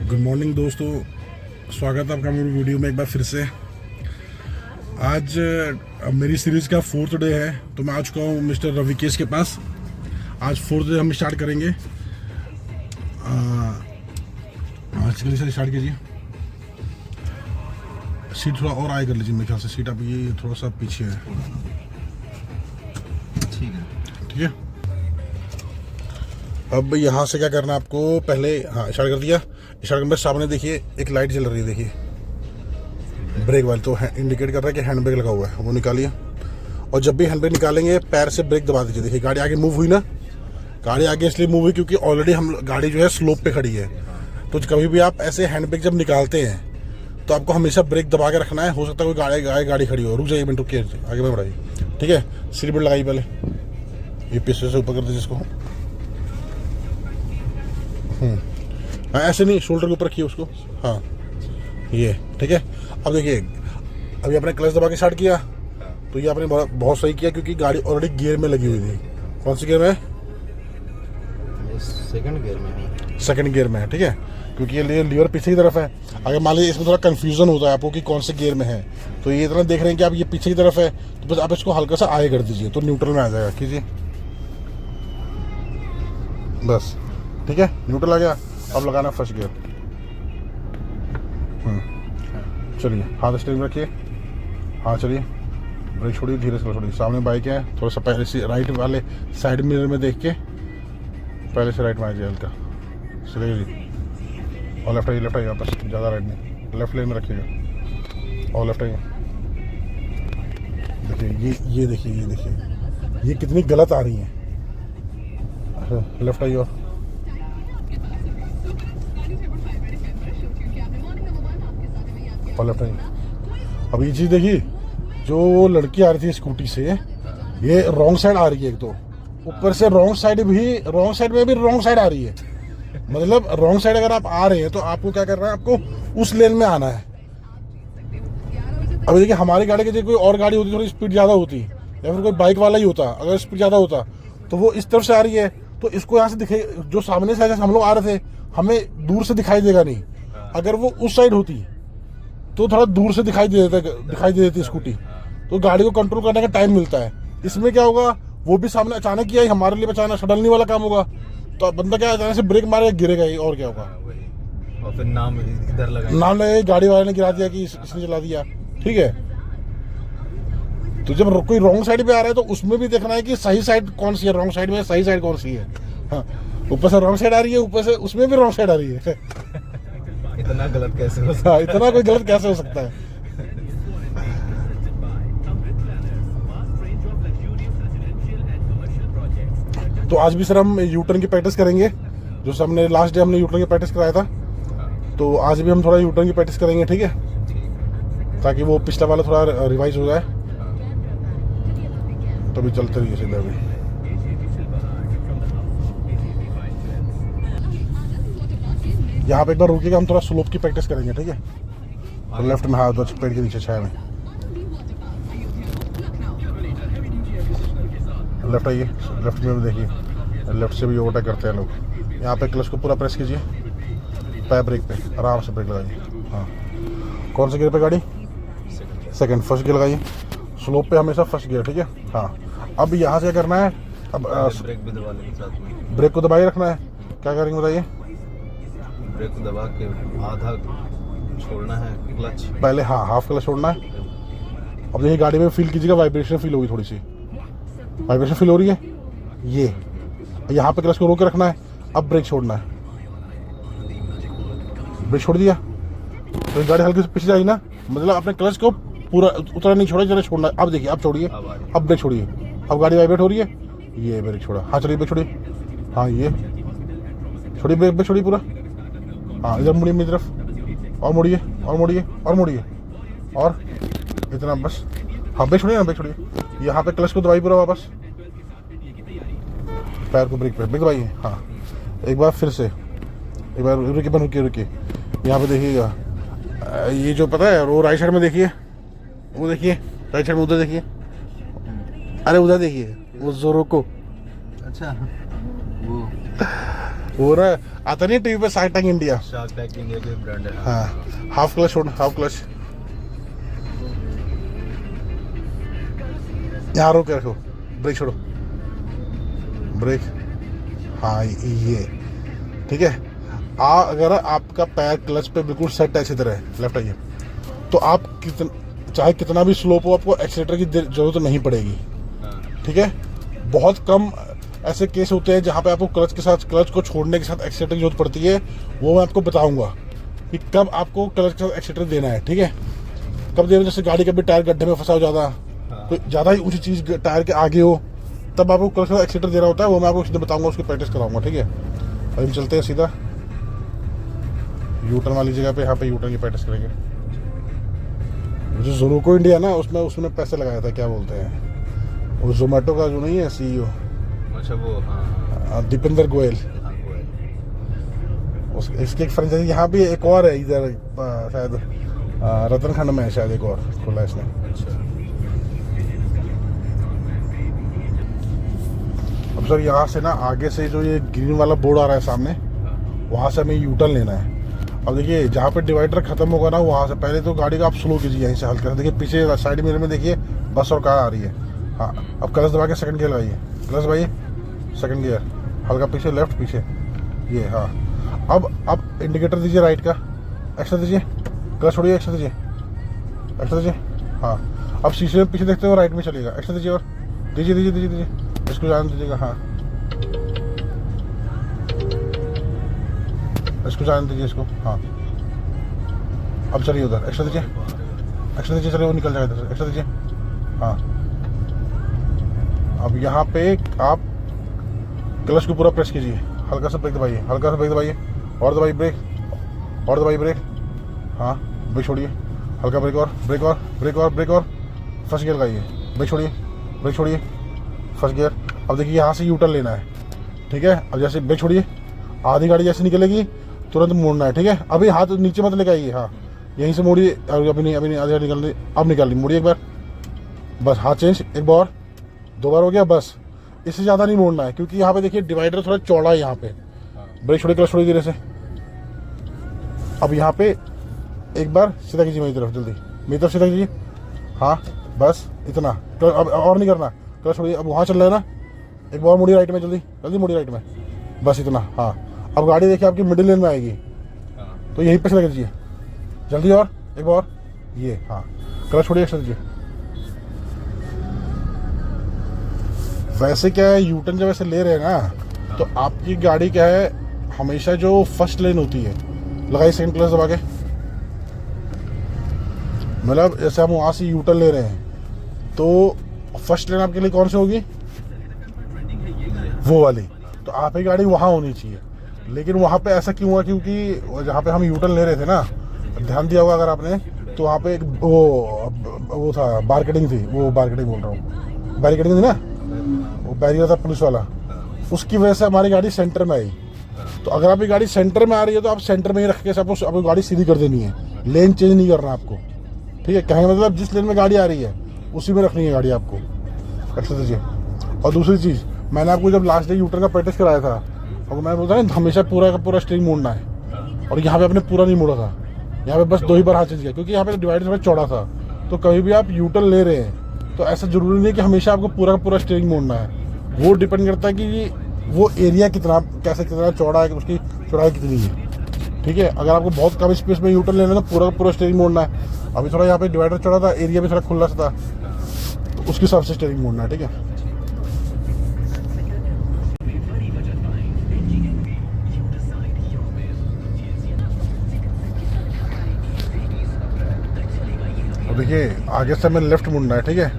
Good morning दोस्तों, स्वागत है आपका मेरी वीडियो में एक बार फिर से। आज मेरी सीरीज़ का 4th डे है, तो मैं आ चुका हूँ मिस्टर रविकेश के पास। आज 4th डे हम स्टार्ट करेंगे। चलिए सर स्टार्ट कीजिए। सीट थोड़ा और आगे कर लीजिए, मेरे ख्याल से सीट आप ये थोड़ा सा पीछे है। ठीक है। अब यहाँ से क्या करना है आपको, पहले हाँ स्टार्ट कर दिया। स्टार्ट करने के सामने देखिए एक लाइट जल रही है, देखिए ब्रेक वाली, तो इंडिकेट कर रहा है कि हैंड ब्रेक लगा हुआ है, वो निकालिए। और जब भी हैंड ब्रेक निकालेंगे पैर से ब्रेक दबा दीजिए। देखिए गाड़ी आगे मूव हुई ना, गाड़ी आगे इसलिए मूव हुई क्योंकि ऑलरेडी हम गाड़ी जो है स्लोप पे खड़ी है। तो कभी भी आप ऐसे हैंड ब्रेक जब निकालते हैं तो आपको हमेशा ब्रेक दबा के रखना है। हो सकता है कोई गाड़ी खड़ी हो, रुक जाइए मिनट, रुकिए, आगे में बढ़ाइए। ठीक है, सीट बेल्ट लगाइए पहले, ये पीछे से ऊपर कर दीजिए इसको। हाँ ऐसे नहीं, शोल्डर के ऊपर रखिए उसको। हाँ ये ठीक है। अब देखिए अभी आपने क्लच दबा के स्टार्ट किया, तो ये आपने बहुत सही किया क्योंकि गाड़ी ऑलरेडी गियर में लगी हुई थी। कौन सी गियर में है? सेकंड गियर में है। सेकंड गियर में है, ठीक है, क्योंकि ये लीवर पीछे की तरफ है। अगर मान लीजिए इसमें थोड़ा कंफ्यूजन होता है आपको कि कौन से गियर में है, तो ये इतना देख रहे हैं कि आप ये पीछे की तरफ है, तो बस आप इसको हल्का सा आगे कर दीजिए तो न्यूट्रल में आ जाएगा। कीजिए बस, ठीक है, न्यूट्रल आ गया। अब लगाना फर्स्ट गियर। चलिए हाथ स्टीयरिंग में रखिए। हाँ चलिए, ब्रेक छोड़िए, धीरे से छोड़िए। सामने बाइक है, थोड़ा सा पहले से राइट वाले साइड मिरर में देख के पहले से राइट में आ जाए हल्का। चलिए जी, और लेफ्ट आइए वापस, ज़्यादा राइट नहीं, लेफ्ट लेन में रखिएगा और लेफ्ट आइए। देखिए ये देखिए ये कितनी गलत आ रही है। लेफ्ट आइए और लेफ्ट आइए। अब ये चीज़ देखिए, जो लड़की आ रही थी स्कूटी से, ये रॉन्ग साइड आ रही है। एक तो ऊपर से रॉन्ग साइड में भी रॉन्ग साइड आ रही है। मतलब रॉन्ग साइड अगर आप आ रहे हैं तो आपको क्या करना है, आपको उस लेन में आना है। अभी देखिए हमारी गाड़ी की कोई और गाड़ी होती, थोड़ी स्पीड ज़्यादा होती, या फिर कोई बाइक वाला ही होता, अगर स्पीड ज़्यादा होता तो वो इस तरफ से आ रही है तो इसको यहाँ से दिखे, जो सामने से हम लोग आ रहे थे हमें दूर से दिखाई देगा नहीं। अगर वो उस साइड होती तो थोड़ा दूर से दिखाई दे देती स्कूटी, तो गाड़ी को कंट्रोल करने का टाइम मिलता है। इसमें क्या होगा, वो भी सामने अचानक किया, हमारे लिए बचाना सडनली वाला काम होगा, तो बंदा क्या अचानक से ब्रेक मारेगा, गिरेगा ही, और क्या होगा। और फिर नाम इधर लगे, गाड़ी वाले ने गिरा दिया कि इसने चला दिया। ठीक है, तो जब कोई रॉन्ग साइड पे आ रहा है तो उसमें भी देखना है कि सही साइड कौन सी है, रॉन्ग साइड में सही साइड कौन सी है। हाँ, ऊपर से रॉन्ग साइड आ रही है, ऊपर से उसमें भी रॉन्ग साइड आ रही है। इतना गलत कैसे हो सकता है? इतना कोई गलत कैसे हो सकता है? तो आज भी सर हम यू टर्न की प्रैक्टिस करेंगे, जो सर हमने लास्ट डे हमने यू टर्न की प्रैक्टिस कराया था, तो आज भी हम थोड़ा यू टर्न की प्रैक्टिस करेंगे। ठीक है, ताकि वो पिछला वाला थोड़ा रिवाइज हो जाए। तो भी चलते रहिए सीधे। अभी यहाँ पे एक बार रुकिएगा, हम थोड़ा स्लोप की प्रैक्टिस करेंगे। ठीक है, तो लेफ्ट में हाथ, पेड़ के नीचे छाया में लेफ्ट आइए, लेफ्ट में भी देखिए, लेफ्ट से भी ओवरटेक करते हैं लोग। यहाँ पे क्लच को पूरा प्रेस कीजिए, पैर ब्रेक पे आराम से ब्रेक लगाइए। हाँ, कौन से गियर पे गाड़ी? सेकंड, फर्स्ट गियर लगाइए। स्लोप पे हमेशा फर्स्ट गियर। ठीक है। हाँ, अब यहाँ से क्या करना है, अब ब्रेक भी दबा लेंगे साथ में। ब्रेक को दबाए रखना है। क्या करेंगे बताइए? ब्रेक को दबा के आधा छोड़ना है क्लच पहले, हाँ हाफ क्लच छोड़ना है। अब देखिए गाड़ी में फील कीजिएगा, वाइब्रेशन फील होगी, थोड़ी सी वाइब्रेशन फील हो रही है। ये यहाँ पे क्लच को रोक के रखना है। अब ब्रेक छोड़ना है, ब्रेक छोड़ दिया तो गाड़ी हल्की से पीछे जाएगी ना, मतलब अपने क्लच को पूरा उतना नहीं छोड़ा, जरा छोड़ना है। अब देखिए, अब छोड़िए, अब ब्रेक छोड़िए। अब गाड़ी वाइब्रेट हो रही है, ये ब्रेक छोड़ा। हाँ चलिए, ब्रेक छोड़िए। हाँ ये छोड़िए, ब्रेक छोड़िए पूरा। हाँ इधर मुड़िए मेरी तरफ, और मुड़िए और मुड़िए और मुड़िए, और इतना बस। हाँ ब्रेक छोड़िए ना, ब्रेक छोड़िए। यहाँ पे क्लच को दबाइए पूरा वापस, पैर को ब्रेक पे ब्रेक दबाइए। हाँ एक बार फिर से, एक बार रुकिए। यहाँ पे देखिएगा, ये जो पता है वो राइट साइड में देखिए, वो देखिए राइट साइड में, उधर देखिए, अरे उधर देखिए वो जोरो को। अच्छा वो वो ना आता नहीं टीवी पे shark tank India. Shark tank India के ब्रांड है। हाँ हाफ क्लच छोड़, हाफ क्लच यहाँ रोक के रखो, ब्रेक छोड़ो, ब्रेक, हाँ ये ठीक है। अगर आपका पैर क्लच पे बिल्कुल सेट है अच्छी तरह, लेफ्ट आइए, तो आप चाहे कितना भी स्लोप हो आपको एक्सीलेटर की जरूरत नहीं पड़ेगी। ठीक है, बहुत कम ऐसे केस होते हैं जहाँ पे आपको क्लच को छोड़ने के साथ एक्सीलेटर की जरूरत पड़ती है। वो मैं आपको बताऊंगा कि कब आपको क्लच के साथ एक्सीलेटर देना है। ठीक है, कब देना, जैसे गाड़ी का भी टायर गड्ढे में फंसा हो ज़्यादा, कोई ज़्यादा ही ऊंची चीज़ टायर के आगे हो, तब आपको क्लच के साथ एक्सीलेटर देना होता है। वो मैं आपको सीधे बताऊंगा, उसकी प्रैक्टिस कराऊंगा। ठीक है, अभी हम चलते हैं सीधा यूटर्न वाली जगह पे, यहाँ पे यूटर्न की प्रैक्टिस करेंगे। जो ज़ोमैटो इंडिया ना, उसमें पैसे लगाया था, क्या बोलते हैं वो जोमेटो का जो नहीं है CEO, अच्छा वो, हाँ दीपेंद्र गोयल, इसकी एक फ्रेंचाइजी यहाँ भी एक और है इधर, शायद रतनखंड में है, शायद एक और खुला है इसने। अच्छा, अब सर यहाँ से ना आगे से जो ये ग्रीन वाला बोर्ड आ रहा है सामने, वहाँ से हमें यूटर्न लेना है। अब देखिए जहाँ पे डिवाइडर खत्म होगा ना, वहाँ से पहले तो गाड़ी का आप स्लो कीजिए यहीं से हल्का से। देखिए पीछे साइड मिरर में देखिए बस और कार आ रही है। हाँ, अब क्लच दबा के सेकंड गियर लगाइए, क्लच दबाइए, सेकंड गियर, हल्का पीछे, लेफ्ट पीछे, ये हाँ। अब इंडिकेटर दीजिए राइट का, एक्स्ट्रा दीजिए, क्लच छोड़िए, एक्स्ट्रा दीजिए, एक्स्ट्रा दीजिए, हाँ। अब शीशे में पीछे देखते हो राइट में चलेगा, एक्स्ट्रा दीजिए, और दीजिए दीजिए दीजिए दीजिए, इसको जाने दीजिएगा, हाँ इसको जाने दीजिए, इसको, हाँ। अब चलिए उधर, एक्स्ट्रा दीजिए, एक्स्ट्रा दीजिए, चलिए वो निकल जाएगा इधर से, एक्स्ट्रा दीजिए, हाँ। अब यहाँ पे आप क्लच को पूरा प्रेस कीजिए, हल्का सा ब्रेक दबाइए, हल्का सा ब्रेक दबाइए, और दबाइए ब्रेक, और दबाइए ब्रेक, हाँ। ब्रेक छोड़िए, हल्का ब्रेक, और ब्रेक, और ब्रेक, और ब्रेक, और फर्स्ट गियर लगाइए, ब्रेक छोड़िए, ब्रेक छोड़िए, फर्स्ट गियर। अब देखिए यहाँ से यूटर्न लेना है। ठीक है, अब जैसे ब्रेक छोड़िए, आधी गाड़ी जैसे निकलेगी तुरंत मोड़ना है। ठीक है, अभी हाथ नीचे मत लेके आइए, हाँ यहीं से मोड़िए, अभी नहीं आधी गाड़ी निकल रही, अब निकाल ली, मोड़िए एक बार, बस हाथ चेंज, एक बार, दो बार हो गया, बस इससे ज़्यादा नहीं मोड़ना है, क्योंकि यहाँ पे देखिए डिवाइडर थोड़ा चौड़ा है यहाँ पे। ब्रेक छोड़िए, क्लच छोड़िए धीरे से। अब यहाँ पे एक बार सीधा कीजिए मेरी तरफ, जल्दी मेरी तरफ सीधा कीजिए, हाँ बस इतना, अब और नहीं करना, क्लच छोड़िए। अब वहाँ चल रहा है ना, एक बार मुड़िए राइट में, जल्दी जल्दी मुड़िए राइट में, बस इतना, हाँ। अब गाड़ी देखिए आपकी मिडिल लेन में आएगी, तो यहीं पे सीधा कीजिए, जल्दी, और एक बार, ये हाँ, क्लच छोड़िए, एक्स्ट्रा दीजिए। वैसे क्या है, यूटर्न जब ऐसे ले रहे हैं ना, तो आपकी गाड़ी क्या है, हमेशा जो फर्स्ट लेन होती है, लगाइए सेकंड क्लच दबा के, मतलब जैसे हम वहाँ से यूटर्न ले रहे हैं तो फर्स्ट लेन आपके लिए कौन सी होगी, वो वाली, तो आप ही गाड़ी वहाँ होनी चाहिए। लेकिन वहाँ पे ऐसा क्यों हुआ, क्योंकि जहाँ पे हम यूटर्न ले रहे थे ना, ध्यान दिया होगा अगर आपने, तो वहाँ पे एक वो था, बारकेडिंग थी, वो बारकेडिंग बोल रहा हूँ, बैरिकेडिंग थी ना, वो बैरियर था पुलिस वाला, उसकी वजह से हमारी गाड़ी सेंटर में आई। तो अगर आपकी गाड़ी सेंटर में आ रही है तो आप सेंटर में ही रख के आपको गाड़ी सीधी कर देनी है, लेन चेंज नहीं करना आपको। ठीक है, कहने का मतलब जिस लेन में गाड़ी आ रही है उसी में रखनी है गाड़ी आपको, एक्स्ट्रा दीजिए। और दूसरी चीज़, मैंने आपको जब लास्ट डे यूटर्न का प्रैक्टिस कराया था, और मैं बोलता ना हमेशा पूरा का पूरा स्टीयरिंग मोड़ना है, और यहाँ पे आपने पूरा नहीं मोड़ा था, यहाँ पे बस 2 ही बार हाथ चेंज किया, क्योंकि यहाँ पे डिवाइडर थोड़ा चौड़ा था। तो कभी भी आप यूटर्न ले रहे हैं तो ऐसा जरूरी नहीं है कि हमेशा आपको पूरा का पूरा स्टीयरिंग मोड़ना है, वो डिपेंड करता है कि वो एरिया कितना चौड़ा है, उसकी चौड़ाई कितनी है। ठीक है, अगर आपको बहुत कम स्पेस में यूटर्न लेना है तो पूरा का पूरा स्टीयरिंग मोड़ना है। अभी थोड़ा यहाँ पे डिवाइडर चौड़ा था, एरिया भी थोड़ा खुला सा था, तो उसके हिसाब से स्टीयरिंग मोड़ना है। ठीक है, अब देखिए आगे से हमें लेफ्ट मुड़ना है। ठीक है,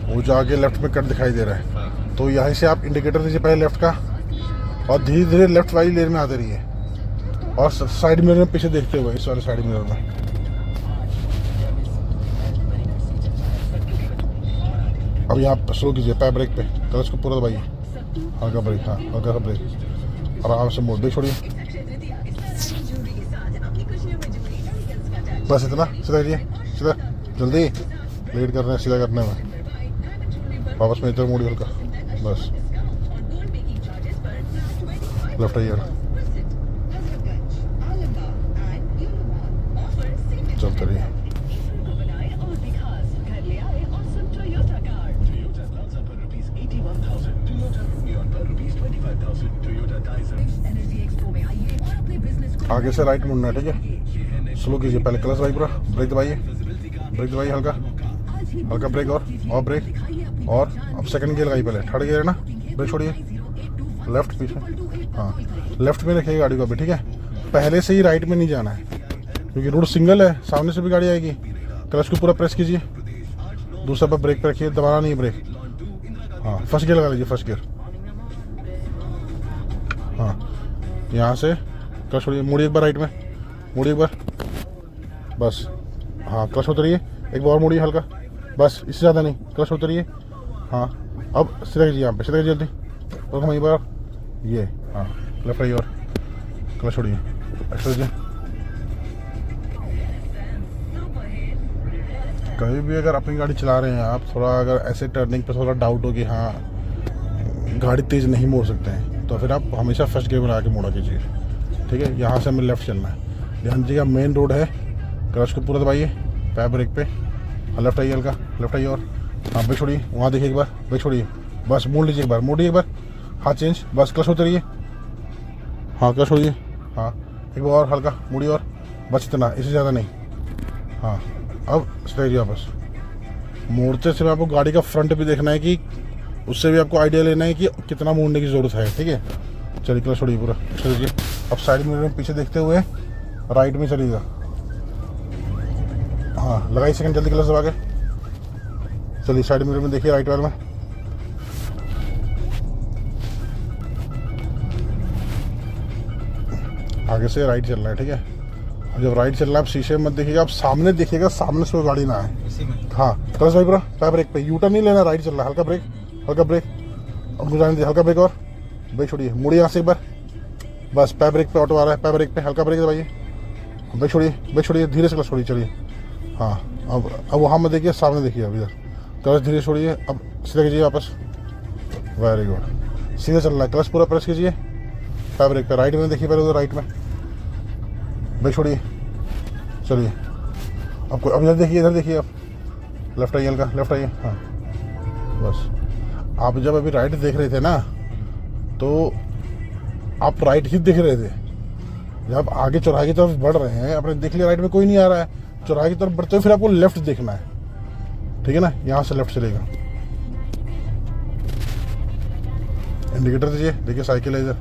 वो जो आगे लेफ्ट में कट दिखाई दे रहा है, तो यहाँ से आप इंडिकेटर दीजिए पहले लेफ्ट का, और धीरे धीरे लेफ्ट वाली लेन में आते रहिए, और साइड मिरर में पीछे देखते हुए, इस वाले साइड मिरर में। अब यहाँ स्लो कीजिए, पैर ब्रेक पे, क्लच को पूरा दबाइए, हल्का ब्रेक, हाँ हल्का सा ब्रेक, आराम से मोड़, ब्रेक छोड़िए, बस इतना, सीधा कीजिए, सीधा, जल्दी लेट कर रहे हैं सीधा करने में, वापस में इधर मोड़ी हल्का, बस लेफ्ट आइए। चलिए आगे से राइट मुड़ना है, ठीक है। स्लो कीजिए, पहले क्लच दबाइए, पूरा ब्रेक दबाइए, हल्का हल्का ब्रेक और ब्रेक, और अब सेकंड गियर लगाइए, पहले थर्ड गियर है ना, ब्रेक छोड़िए, लेफ्ट पीछे, हाँ लेफ्ट में रखिए गाड़ी को अभी, ठीक है। पहले से ही राइट में नहीं जाना है क्योंकि रोड सिंगल है, सामने से भी गाड़ी आएगी। क्लच को पूरा प्रेस कीजिए, दूसरा पर ब्रेक पे रखिए, दबाना नहीं है ब्रेक, हाँ फर्स्ट गियर लगा लीजिए, फर्स्ट गियर, हाँ यहाँ से क्लच छोड़िए, मुड़िए एक बार राइट में, मुड़िए एक बार, बस, हाँ क्लच उतरिए, एक बार और मुड़िए हल्का, बस इससे ज़्यादा नहीं, क्लच उतरिए, हाँ अब सीधा कीजिए, यहाँ पे सीधा कीजिए जल्दी, और वहीं पर ये, हाँ लेफ्ट आई और क्लच छोड़िए, एक्स्ट्रा कीजिए। कभी भी अगर अपनी गाड़ी चला रहे हैं आप, थोड़ा अगर ऐसे टर्निंग पे थोड़ा डाउट हो कि हाँ गाड़ी तेज़ नहीं मोड़ सकते हैं, तो फिर आप हमेशा फर्स्ट गियर में लगा के मोड़ा कीजिए, ठीक है। यहाँ से हमें लेफ्ट चलना है, ध्यान दीजिएगा मेन रोड है। क्लच को पूरा दबाइए, पैर ब्रेक पे, लेफ्ट आइए हल्का, लेफ्ट आइए और हाँ ब्रेक छोड़िए, वहाँ देखिए एक बार, ब्रेक छोड़िए, बस मोड़ लीजिए एक बार, मोड़िए एक बार, हाथ चेंज, बस क्लच उतरिए, हाँ क्लच छोड़िए, हाँ एक बार और हल्का मुड़िए और बस इतना, इससे ज़्यादा नहीं, हाँ अब स्ट्रेट वापस। मोड़ते समय आपको गाड़ी का फ्रंट भी देखना है कि उससे भी आपको आइडिया लेना है कि कितना मोड़ने की ज़रूरत है, ठीक है। चलिए क्लच छोड़िए पूरा, चलिए अब साइड मिरर में पीछे देखते हुए राइट में चलिएगा, हाँ लगाइए सेकंड जल्दी क्लच दबा के, चलिए साइड मिरर में देखिए राइट वाले में, आगे से राइट चलना है, ठीक है। जब राइट चल रहा है आप शीशे मत देखिएगा, आप सामने देखिएगा, सामने से गाड़ी ना आए, हाँ क्लच भाई पूरा, पैर ब्रेक पे, यूटर्न नहीं लेना, राइट चल रहा है, हल्का ब्रेक, और गुजारने दीजिए, हल्का ब्रेक और ब्रेक छोड़िए, मुड़िए यहाँ से एक बार, बस पैर ब्रेक पे ऑटो आ रहा है, पैर ब्रेक पे हल्का ब्रेक दबाइए, ब्रेक छोड़िए, धीरे से क्लच छोड़िए, चलिए हाँ अब वहाँ मत देखिए, सामने देखिए, अब इधर क्लच धीरे छोड़िए, अब सीधा कीजिए वापस, वेरी गुड, सीधा चल रहा है, क्लच पूरा प्रेस कीजिए, पैर ब्रेक पे, राइट में देखिए पहले, उधर राइट में ब्रेक छोड़िए, चलिए आपको अब इधर देखिए आप, लेफ्ट आइए हल्का, लेफ्ट आइए, हाँ बस। आप जब अभी राइट देख रहे थे ना, तो आप राइट ही देख रहे थे, जब आगे चौराहे की तरफ बढ़ रहे हैं, आपने देख लिया राइट में कोई नहीं आ रहा है, चौराहे की तरफ बढ़ते हुए फिर आपको लेफ्ट देखना है, ठीक है ना, यहाँ से लेफ्ट चलेगा, इंडिकेटर दीजिए, देखिए साइकिल है इधर,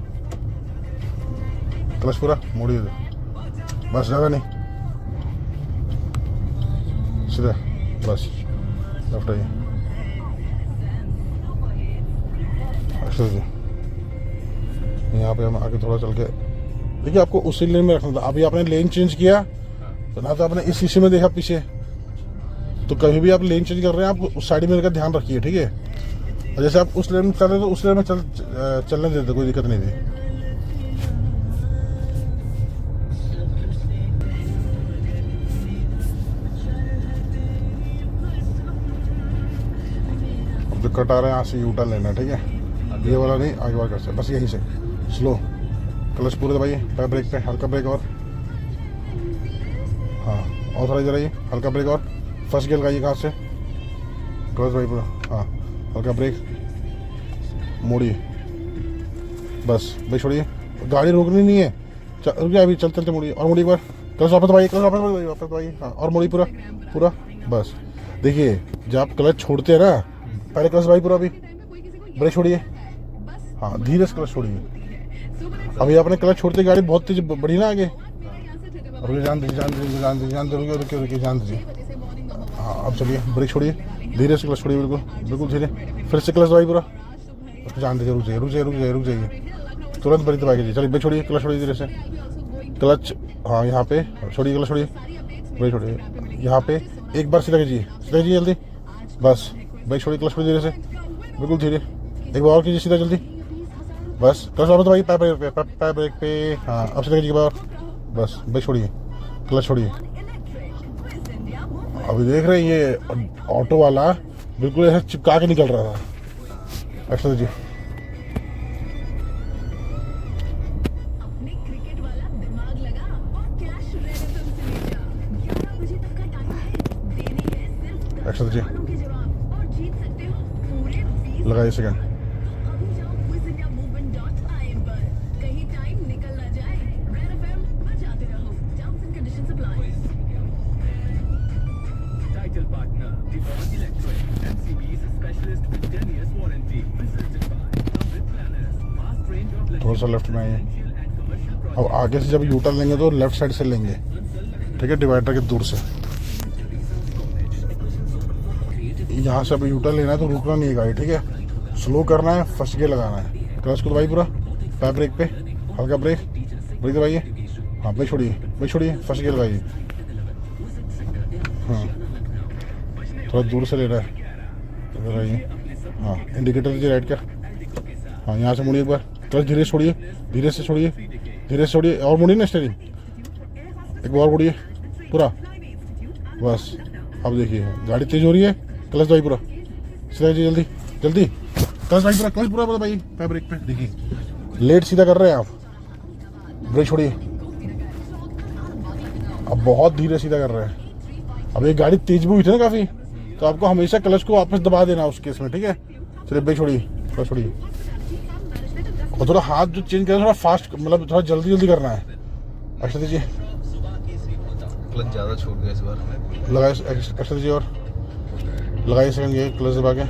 क्लच पूरा मोड़िए इधर, बस ज़्यादा नहीं, सीधा बस लेफ्ट आइए, यहाँ पे हम आगे थोड़ा चल के देखिए, आपको उसी लेन में रखना था, अभी आपने लेन चेंज किया तो ना, तो आपने इस शीशे में देखा पीछे, तो कभी भी आप लेन चेंज कर रहे हैं आप उस साइड मिरर का ध्यान रखिए, ठीक है। और जैसे आप उस लेन में चल रहे तो उस लेन में चलने देते, कोई दिक्कत नहीं थी। जो कट आ रहे हैं यहाँ से यूटर्न लेना, ठीक है, ये वाला नहीं, आगे बार कर सकते, बस यहीं से स्लो, क्लच पूरे दबाइए, पैर ब्रेक पे, हल्का ब्रेक और हाँ, और थोड़ा इधर आइए, हल्का ब्रेक और फर्स्ट गियर लगाइए, कहाँ से क्लच दबाइए पूरा, हाँ हल्का ब्रेक, मोड़िए, बस ब्रेक छोड़िए, गाड़ी रोकनी नहीं है, रुकिए अभी, चलते मोड़िए, और मोड़िए एक बार, क्लच वापस दबाइए, वापस दबाइए, हाँ और मोड़िए पूरा, बस। देखिए जब आप क्लच छोड़ते हैं ना, पहले क्लच दबाइए पूरा, अभी ब्रेक छोड़िए, हाँ धीरे से क्लच छोड़िए, अभी आपने क्लच छोड़ते गाड़ी बहुत तेज बढ़ी ना आगे, रुकिए, जान दीजिए, जान दीजिए, हाँ अब चलिए, ब्रेक छोड़िए, धीरे से क्लच छोड़िए, बिल्कुल धीरे, फिर से क्लच दबाइए पूरा, उसको जान दीजिए, रुक जाइए, तुरंत ब्रेक दबाइए कीजिए, चलिए ब्रेक छोड़िए, क्लच छोड़िए धीरे से, क्लच हाँ यहाँ पे छोड़िए, क्लच छोड़िए, ब्रेक छोड़िए, यहाँ पे एक बार सीधा कीजिए जल्दी, बस ब्रेक छोड़िए, क्लच छोड़िए धीरे से, बिल्कुल धीरे, एक बार और कीजिए सीधा जल्दी, बस क्लच वापस दबाइए, पैर ब्रेक पे, हाँ अब सीधा कीजिए बार, बस ब्रेक छोड़िए, क्लच छोड़िए। अभी देख रहे हैं ये ऑटो वाला बिल्कुल ऐसे चिपका के निकल रहा था, एक्स्ट्रा दीजिए, क्रिकेट वाला दिमाग लगा और कैश रहने तुमसे ले जा, 11 बजे तक एक्स्ट्रा दीजिए, लगाइए second. Title partner, Devon Electric, MCB's specialist with 10 years warranty. Presented by Amrit Planners, vast range of थोड़ा सा लेफ्ट में आइए। residential and commercial अब आगे से जब यू टर्न लेंगे तो लेफ्ट साइड से लेंगे, ठीक है, डिवाइडर के दूर से। यहाँ से अभी यू टर्न लेना है तो रुकना नहीं है गाड़ी, ठीक है, स्लो करना है, फर्स्ट गियर लगाना है, क्लच को दबाइए पूरा, पैर ब्रेक पे, हल्का ब्रेक, ब्रेक दबाइए, हाँ ब्रेक छोड़िए, ब्रेक छोड़िए, फर्स्ट गियर लगाइए, हाँ थोड़ा दूर से ले रहा है, इधर आइए, हाँ इंडिकेटर दीजिए राइट का, हाँ यहाँ से मुड़िए एक बार, क्लच धीरे से छोड़िए, धीरे से छोड़िए, धीरे से छोड़िए, और मुड़िए ना स्टीयरिंग, एक बार मुड़िए पूरा, बस। अब देखिए गाड़ी तेज हो रही है, क्लच दबाइए पूरा, सीधा कीजिए जल्दी जल्दी, क्लच दबाइए पूरा, क्लच पूरा दबाइए, पैर ब्रेक पे, देखिए लेट सीधा कर रहे हैं आप, ब्रेक छोड़िए, अब बहुत धीरे सीधा कर रहे हैं। अब ये गाड़ी तेज भी हुई थी ना काफ़ी, तो आपको हमेशा क्लच को वापस दबा देना उस केस में, ठीक है। चलिए ब्रेक छोड़िए, क्लच छोड़िए, और थोड़ा हाथ जो चेंज करना थोड़ा फास्ट, मतलब थोड़ा जल्दी जल्दी करना है। एक्स्ट्रा दीजिए, क्लच ज़्यादा छूट गया इस बार। लगाए एक्स्ट्रा दीजिए और लगाइए सेकंड गियर, क्लच दबा के,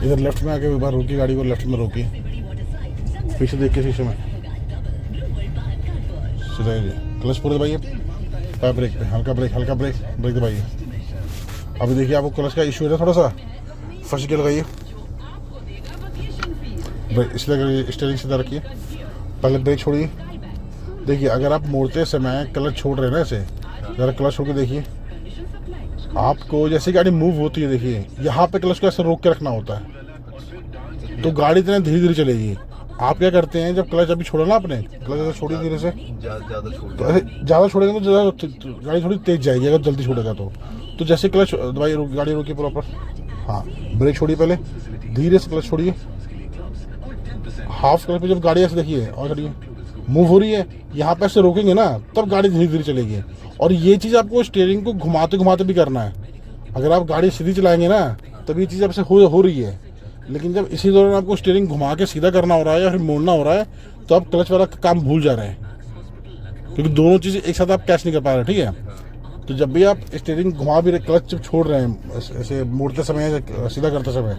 इधर लेफ्ट में आके एक बार रोकी गाड़ी को, लेफ्ट में रोकी, पीछे देख के शीशे में, सीधा क्लच पूरा दबाइए, पैर ब्रेक पे, हल्का ब्रेक, हल्का ब्रेक, ब्रेक दबाइए। अभी देखिए आपको क्लच का इशू है थोड़ा सा, फर्स्ट गियर लगाइए, इसलिए करिए, स्टीयरिंग सीधा रखिए, पहले ब्रेक छोड़िए। देखिए अगर आप मोड़ते समय क्लच छोड़ रहे हैं ना, ऐसे ज़रा क्लच छोड़ के देखिए, आपको जैसे गाड़ी मूव होती है, देखिए यहाँ पे क्लच को ऐसे रोक के रखना होता है, तो गाड़ी इतना धीरे धीरे चलेगी। आप क्या करते हैं, जब क्लच अभी छोड़ा ना आपने, क्लच ऐसे छोड़िए धीरे से, ज़्यादा छूट तो ऐसे ज़्यादा छोड़ेंगे तो ज़्यादा गाड़ी थोड़ी तेज जाएगी, अगर जल्दी छोड़ेगा तो जैसे क्लच दबाइए, गाड़ी रोकिए प्रॉपर, हाँ ब्रेक छोड़िए, पहले धीरे से क्लच छोड़िए, हाफ क्लच पे जब गाड़ी ऐसे देखिए और चलिए मूव हो रही है, यहाँ पे ऐसे रोकेंगे ना तब गाड़ी धीरे धीरे चलेगी। और ये चीज़ आपको स्टीयरिंग को घुमाते घुमाते भी करना है, अगर आप गाड़ी सीधी चलाएंगे ना तब ये चीज़ आपसे हो रही है, लेकिन जब इसी दौरान आपको स्टीयरिंग घुमा के सीधा करना हो रहा है या फिर मोड़ना हो रहा है तो आप क्लच वाला काम भूल जा रहे हैं, क्योंकि दोनों चीज़ें एक साथ आप कैच नहीं कर पा रहे, ठीक है। तो जब भी आप स्टीयरिंग घुमा भी रहे, क्लच जब छोड़ रहे हैं ऐसे मोड़ते समय, सीधा करते समय,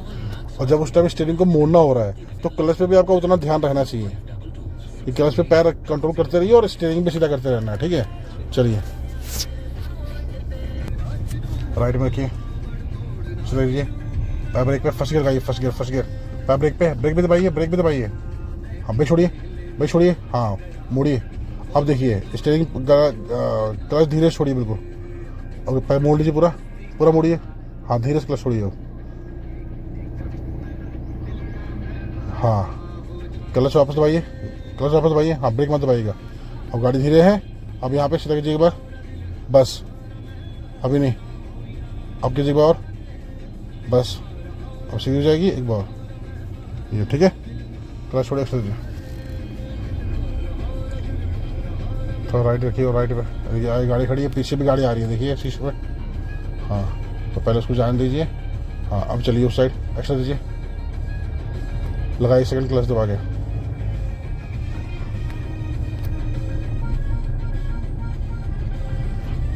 और जब उस टाइम स्टीयरिंग को मोड़ना हो रहा है तो क्लच पे भी आपका उतना ध्यान रखना चाहिए कि क्लच पे पैर कंट्रोल करते रहिए और स्टीयरिंग भी सीधा करते रहना है, ठीक है। चलिए राइट में रखिए, सीधा लीजिए, पैर ब्रेक पे, फर्स्ट गियर लगाइए, फर्स्ट गियर, पैर ब्रेक पे, ब्रेक भी दबाइए, हाँ ब्रेक छोड़िए, हाँ मोड़िए। अब देखिए स्टीयरिंग क्लच धीरे से छोड़िए बिल्कुल, और पैर मोड़ लीजिए, पूरा मोड़िए, हाँ धीरे से क्लच छोड़िए अब, हाँ क्लच वापस दबाइए, हाँ ब्रेक मत दबाइएगा। अब गाड़ी धीरे है, अब यहाँ पे सीधा कीजिए एक बार, बस अभी नहीं, अब कीजिए एक बार और, बस अब सीधी हो जाएगी एक बार, ये ठीक है। क्लच छोड़िए, एक्स्ट्रा दीजिए, थोड़ा राइट रखिए, और राइट पे गाड़ी खड़ी है, पीछे भी गाड़ी आ रही है, देखिए शीशे पे, हाँ तो पहले उसको जाने दीजिए, हाँ अब चलिए उस साइड, एक्स्ट्रा दीजिए, लगाइए सेकंड क्लच दबा के,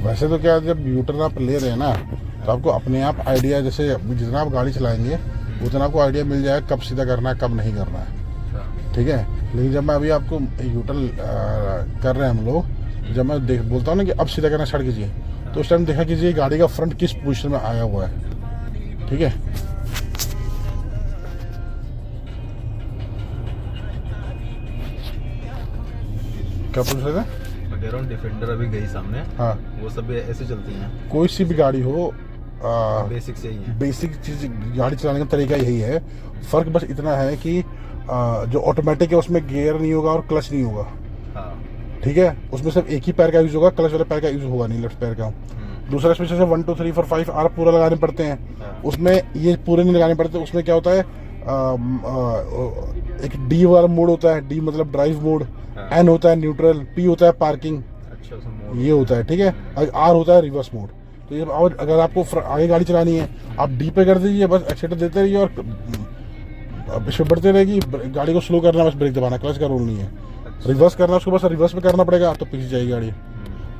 वैसे तो क्या जब यूटर्न आप ले रहे हैं ना तो आपको अपने आप आइडिया, जैसे जितना आप गाड़ी चलाएंगे उतना आपको आइडिया मिल जाएगा कब सीधा करना है कब नहीं करना है, ठीक है। लेकिन जब मैं अभी आपको यूटर्न कर रहे हैं हम लोग, जब मैं बोलता हूँ ना कि अब सीधा करना स्टार्ट कीजिए, तो उस टाइम देखा कीजिए गाड़ी का फ्रंट किस पोजीशन में आया हुआ है, ठीक है। क्या पूछ रहे थे? डिफेंडर अभी गई सामने, हाँ वो सब भी ऐसे चलती हैं, कोई सी भी गाड़ी हो, बेसिक से ही है। बेसिक चीज गाड़ी चलाने का तरीका यही है, फर्क बस इतना है कि जो ऑटोमेटिक है उसमें गियर नहीं होगा और क्लच नहीं होगा, हाँ ठीक है। उसमें सिर्फ एक ही पैर का यूज होगा, क्लच वाले पैर का यूज होगा नहीं, लेफ्ट पैर का। दूसरा इसमें जैसे 1 2 3 4 5 आर पूरा लगाने पड़ते हैं, हाँ। उसमें ये पूरे नहीं लगाने पड़ते, उसमें क्या होता है एक डी वाला मोड होता है, डी मतलब ड्राइव मोड, हाँ। एन होता है न्यूट्रल, पी होता है पार्किंग, अच्छा सा मोड ये होता है, ठीक है। आर होता है रिवर्स मोड। तो ये और अगर आपको आगे गाड़ी चलानी है आप डी पे कर दीजिए, बस एक्सीटर देते रहिए और इस पे बढ़ते रहेगी। गाड़ी को स्लो करना, बस ब्रेक दबाना, क्लच का रोल नहीं है। रिवर्स करना उसको बस रिवर्स पे करना पड़ेगा, तो पीछे जाएगी गाड़ी।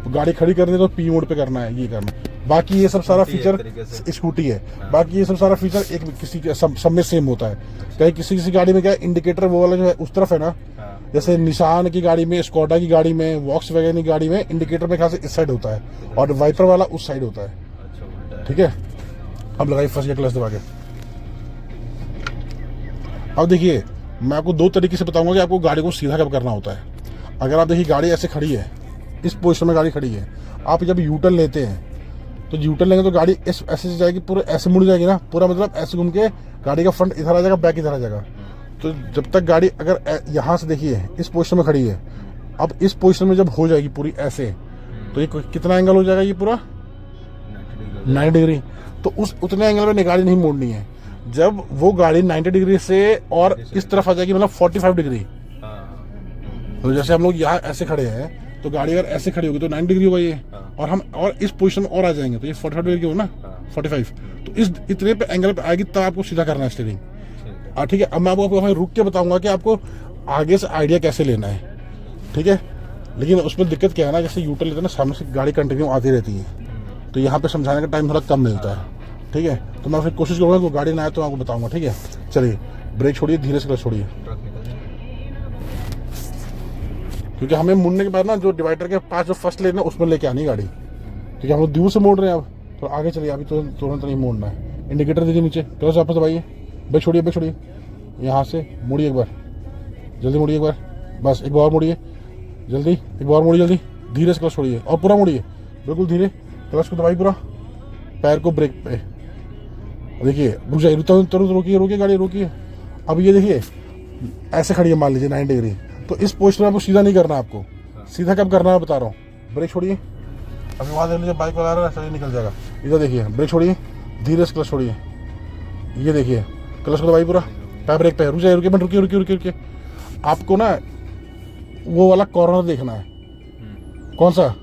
तो गाड़ी खड़ी करनी है तो पी मोड पे करना है, ये करना। बाकी ये सब सारा स्कूटी है एक फीचर तरीके से। स्कूटी है। बाकी ये सब सारा फीचर एक किसी के सब में सेम होता है। कहीं किसी किसी गाड़ी में क्या इंडिकेटर वो वाला जो है उस तरफ है ना, हाँ। जैसे निशान की गाड़ी में, स्कोडा की गाड़ी में, वॉक्स वैगन की गाड़ी में इंडिकेटर में खास इस साइड होता है और वाइपर वाला उस साइड होता है, अच्छा उल्टा है। ठीक है। अब लगाइए फर्स्ट गियर क्लच दबा के। अब देखिए मैं आपको दो तरीके से बताऊंगा कि आपको गाड़ी को सीधा कब करना होता है। अगर आप देखिए गाड़ी ऐसे खड़ी है, इस पोजीशन में गाड़ी खड़ी है, आप जब यू टर्न लेते हैं तो यू टर्न लेंगे तो गाड़ी इस ऐसे से जाएगी, पूरे ऐसे मुड़ जाएगी ना, पूरा मतलब ऐसे घूम के गाड़ी का फ्रंट इधर आ जाएगा, बैक इधर आ जाएगा। तो जब तक गाड़ी अगर यहाँ से देखिए इस पोजीशन में खड़ी है, अब इस पोजीशन में जब हो जाएगी पूरी ऐसे, तो ये कितना एंगल हो जाएगा, ये पूरा 90 डिग्री। तो उस उतने एंगल में गाड़ी नहीं मोड़नी है। जब वो गाड़ी 90 डिग्री से और इस तरफ आ जाएगी, मतलब 45 डिग्री। तो जैसे हम लोग यहाँ ऐसे खड़े हैं तो गाड़ी अगर ऐसे खड़ी होगी तो 90 डिग्री होगा ये, और हम और इस पोजीशन में और आ जाएंगे तो ये 45 डिग्री हो ना, 45। तो इस इतने पे एंगल पे आएगी तब आपको सीधा करना है स्टीयरिंग, ठीक है। अब मैं आपको वहाँ रुक के बताऊंगा कि आपको आगे से आइडिया कैसे लेना है, ठीक है। लेकिन उसमें दिक्कत क्या है ना, जैसे यूटर्न लेते हैं ना, सामने से गाड़ी कंटिन्यू आती रहती है, तो यहाँ पे समझाने का टाइम थोड़ा कम मिलता है, ठीक है। तो मैं फिर कोशिश करूँगा कि गाड़ी ना आए तो आपको बताऊंगा, ठीक है। चलिए ब्रेक छोड़िए, धीरे से क्लच छोड़िए, क्योंकि हमें मुड़ने के बाद ना जो डिवाइडर के पास जो फर्स्ट लेन है उसमें लेके आनी गाड़ी, क्योंकि हम लोग दूर से मोड़ रहे हैं। अब तो आगे चलिए, अभी तो तुरंत नहीं मोड़ना है। इंडिकेटर दीजिए नीचे, क्लच वापस दबाइए, ब्रेक छोड़िए, ब्रेक छोड़िए, यहाँ से मुड़िए एक बार, जल्दी मुड़िए एक बार, बस एक बार और मुड़िए जल्दी, एक बार मुड़िए जल्दी, धीरे से क्लच छोड़िए और पूरा मुड़िए, बिल्कुल धीरे, क्लच को दबाइए पूरा, पैर को ब्रेक पे, देखिए रुक जाइए, रोकिए रोकिए गाड़ी रोकिए। अब ये देखिए ऐसे खड़ी है मान लीजिए 90 डिग्री, तो इस पोजीशन में आपको सीधा नहीं करना, आपको सीधा कब करना है बता रहा हूँ। ब्रेक छोड़िए, अभी वहाँ देख लीजिए बाइक वाला ऐसा ही निकल जाएगा। इधर देखिए ब्रेक छोड़िए, धीरे से क्लच छोड़िए, ये देखिए क्लच को दबाइए पूरा, पैर ब्रेक पे, रुक जाइए, रुकिए, रुकिए रुकिए रुकिए रुकिए। आपको ना वो वाला कॉर्नर देखना है, कौन सा,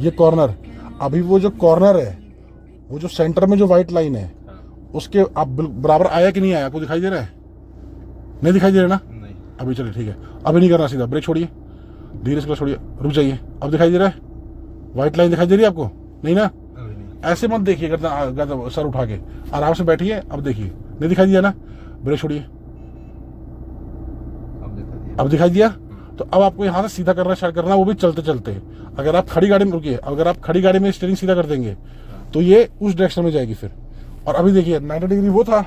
ये कॉर्नर। अभी वो जो कॉर्नर है, वो जो सेंटर में जो व्हाइट लाइन है उसके आप बराबर आया कि नहीं आया, आपको दिखाई दे रहा है, नहीं दिखाई दे रहा ना, अभी चलिए ठीक है। अभी नहीं करना सीधा, ब्रेक छोड़िए, धीरे से छोड़िए, रुक जाइए, अब दिखाई दे रहा है, व्हाइट लाइन दिखाई दे रही है आपको, नहीं ना, ऐसे मत देखिए गर्दन सर उठा के, आराम से बैठिए। अब देखिए नहीं दिखाई दिया ना, ब्रेक छोड़िए, अब दिखाई दिया। तो अब आपको यहाँ से सीधा करना स्टार्ट करना, वो भी चलते चलते। अगर आप खड़ी गाड़ी में रुकिए, अगर आप खड़ी गाड़ी में स्टीयरिंग सीधा कर देंगे तो ये उस डायरेक्शन में जाएगी फिर। और अभी देखिए 90 डिग्री वो था,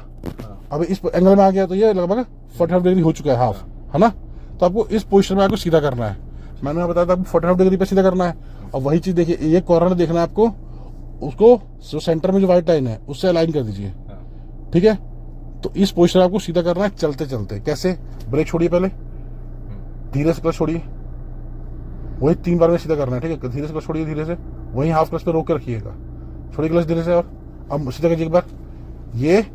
अभी इस एंगल में आ गया, तो ये लगभग 45 डिग्री हो चुका है, हाफ है ना। तो आपको इस पोजीशन में आपको सीधा करना है, मैंने बताया था आपको 45 डिग्री पे सीधा करना है। और वही चीज देखिए, ये कॉर्नर देखना है आपको, उसको जो सेंटर में जो व्हाइट लाइन है उससे अलाइन कर दीजिए, ठीक है। तो इस पोजीशन में आपको सीधा करना है चलते चलते। कैसे, ब्रेक छोड़िए पहले, धीरे से क्लच छोड़िए, वही 3 बार में सीधा करना है, ठीक है। धीरे से क्लच छोड़िए, धीरे से, वही हाफ क्लच पे रोक के रखिएगा, छोड़िए क्लच धीरे से, और अब सीधा कीजिए एक बार, ये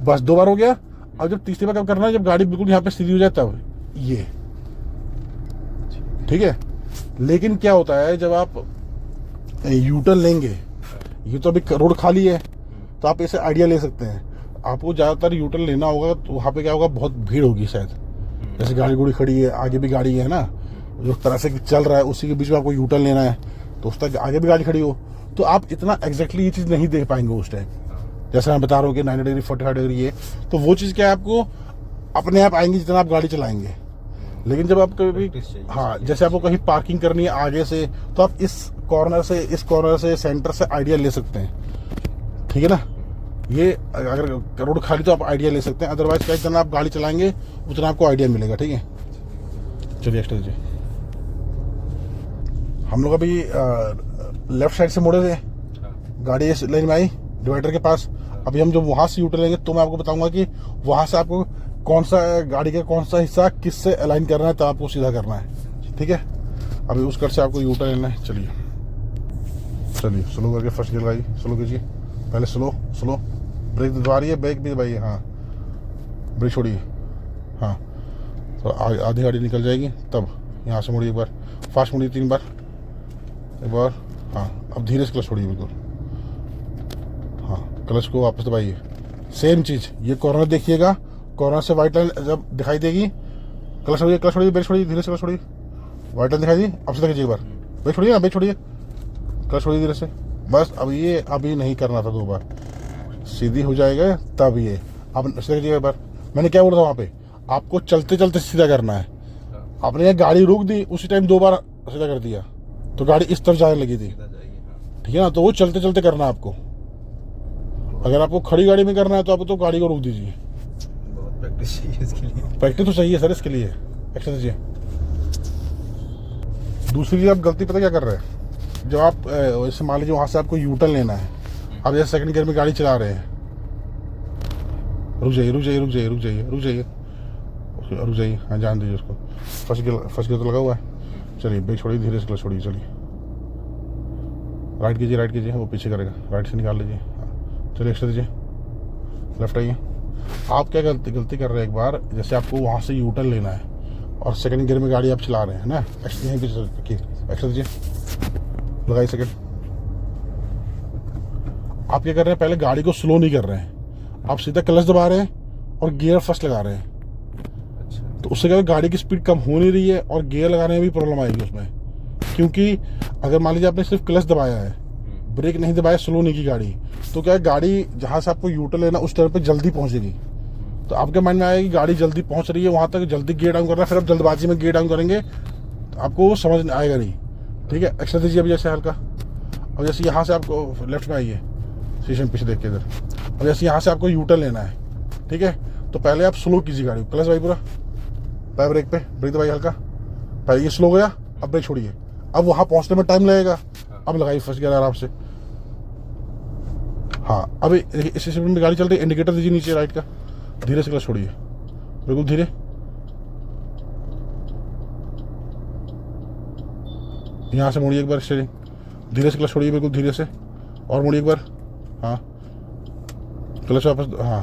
बस 2 बार हो गया। अब जब तीसरी बार कब करना है, जब गाड़ी बिल्कुल यहाँ पे सीधी हो जाए तब, ये ठीक है। लेकिन क्या होता है जब आप यूटर्न लेंगे, ये तो अभी रोड खाली है, तो आप ऐसे आइडिया ले सकते हैं। आपको ज़्यादातर यूटर्न लेना होगा तो वहाँ पे क्या होगा, बहुत भीड़ होगी शायद, जैसे गाड़ी गुड़ी खड़ी है, आगे भी गाड़ी है ना, जो तरह से चल रहा है उसी के बीच में आपको यूटर्न लेना है, तो उस तक आगे भी गाड़ी खड़ी हो, तो आप इतना एग्जैक्टली ये चीज़ नहीं देख पाएंगे उस टाइम। जैसे मैं बता रहा हूँ कि 90 डिग्री 45 डिग्री ये, तो वो चीज़ क्या है, आपको अपने आप आएंगी जितना आप गाड़ी चलाएंगे। लेकिन जब आप कभी, हाँ, जैसे आपको कहीं पार्किंग करनी है आगे से, तो आप इस कॉर्नर से सेंटर से आइडिया ले सकते हैं, ठीक है ना। ये अगर रोड खाली तो आप आइडिया ले सकते हैं, अदरवाइज क्या, जितना आप गाड़ी चलाएंगे उतना आपको आइडिया मिलेगा, ठीक है। चलिए एक्स्ट्रा दीजिए। हम लोग अभी लेफ्ट साइड से मुड़े थे, गाड़ी इस लाइन में आई डिवाइडर के पास। अभी हम जब वहां से यूटर्न लेंगे तो मैं आपको बताऊंगा कि वहां से आपको कौन सा गाड़ी का कौन सा हिस्सा किस से अलाइन करना है, तो आपको सीधा करना है, ठीक है। अभी उस कट से आपको यूटर्न लेना है। चलिए स्लो करके फर्स्ट गियर लगाइए, स्लो कीजिए, पहले स्लो, ब्रेक दबा रही है, ब्रेक भी दबाइए, हाँ ब्रेक छोड़िए, हाँ तो आधी गाड़ी निकल जाएगी, तब यहाँ से मुड़िए एक बार, फास्ट मुड़िए 3 बार, एक बार, हाँ अब धीरे से क्लच छोड़िए बिल्कुल, हाँ क्लच को वापस दबाइए। सेम चीज़ ये कॉर्नर देखिएगा, कॉर्नर से वाइट लाइन जब दिखाई देगी क्लच छोड़िए, क्लच छोड़िए, ब्रेक छोड़िए, धीरे से क्लच छोड़िए, वाइट लाइन दिखाई दी, अब से देखिए एक बार, ब्रेक छोड़िए ना, ब्रेक छोड़िए, क्लच छोड़िए धीरे से, बस। अब ये अभी नहीं करना था 2 बार, सीधी हो जाएगा तब ये, अब सीधा कीजिए एक बार। मैंने क्या बोला था वहाँ पे, आपको चलते चलते सीधा करना है। आपने ये गाड़ी रोक दी, उसी टाइम 2 बार सीधा कर दिया तो गाड़ी इस तरफ जाने लगी थी, सीधा जाएगी, हाँ। ठीक है ना। तो वो चलते चलते करना है आपको। अगर आपको खड़ी गाड़ी में करना है तो आप तो गाड़ी को रोक दीजिए। बहुत प्रैक्टिस चाहिए इसके लिए। प्रैक्टिस तो चाहिए सर इसके लिए, एक्सरसाइज चाहिए। दूसरी चीज़ आप गलती पता क्या कर रहे हैं, जब आप जैसे मान लीजिए वहाँ से आपको यूटर्न लेना है, आप जैसे सेकंड गियर में गाड़ी चला रहे हैं, रुक जाइए रुक जाइए रुक जाइए रुक जाइए रुक जाइए रुक जाइए, हाँ जान दीजिए उसको। फर्स्ट गियर तो लगा हुआ है, चलिए ब्रेक छोड़िए, धीरे से क्लच छोड़िए, चलिए राइट कीजिए, वो पीछे करेगा, राइट से निकाल लीजिए, हाँ चलिए एक्स्ट्रा दीजिए, लेफ्ट आइए। आप क्या गलती कर रहे हैं, एक बार जैसे आपको वहाँ से यूटर्न लेना है और सेकंड गियर में गाड़ी आप चला रहे हैं ना, यहीं पे एक्स्ट्रा दीजिए, लगाइए सेकंड। आप क्या कर रहे हैं, पहले गाड़ी को स्लो नहीं कर रहे हैं, आप सीधा क्लच दबा रहे हैं और गियर फर्स्ट लगा रहे हैं। अच्छा, तो उससे क्या होगा, गाड़ी की स्पीड कम हो नहीं रही है और गियर लगाने में भी प्रॉब्लम आएगी उसमें। क्योंकि अगर मान लीजिए आपने सिर्फ क्लच दबाया है, ब्रेक नहीं दबाया, स्लो नहीं की गाड़ी, तो क्या है, गाड़ी जहाँ से आपको यूटर्न लेना उस टाइम पे जल्दी पहुँचेगी। तो आपके माइंड में आएगा कि गाड़ी जल्दी पहुँच रही है, वहाँ तक जल्दी गियर डाउन करना है, फिर आप जल्दबाजी में गियर डाउन करेंगे तो आपको वो समझ आएगा नहीं। ठीक है, एक्स्ट्रा दीजिए अभी जैसे हल्का। अब जैसे यहाँ से आपको लेफ्ट में आइए, शीशे में पीछे देख के इधर। अब जैसे यहाँ से आपको यूटर्न लेना है, ठीक है, तो पहले आप स्लो कीजिए गाड़ी, क्लच भाई पूरा, पैर ब्रेक पे, ब्रेक दबाइए हल्का, पहले ये स्लो गया, अब ब्रेक छोड़िए। अब वहाँ पहुँचने में टाइम लगेगा, अब लगाइए फर्स्ट गियर आराम से। हाँ अभी देखिए इस स्पीड में गाड़ी चल रही है, इंडिकेटर दीजिए नीचे राइट का, धीरे से क्लच छोड़िए, बिल्कुल धीरे, यहाँ से मुड़िए एक बार स्टीयरिंग, धीरे से क्लच छोड़िए बिल्कुल धीरे से, और मुड़िए एक बार, हाँ क्लच वापस, हाँ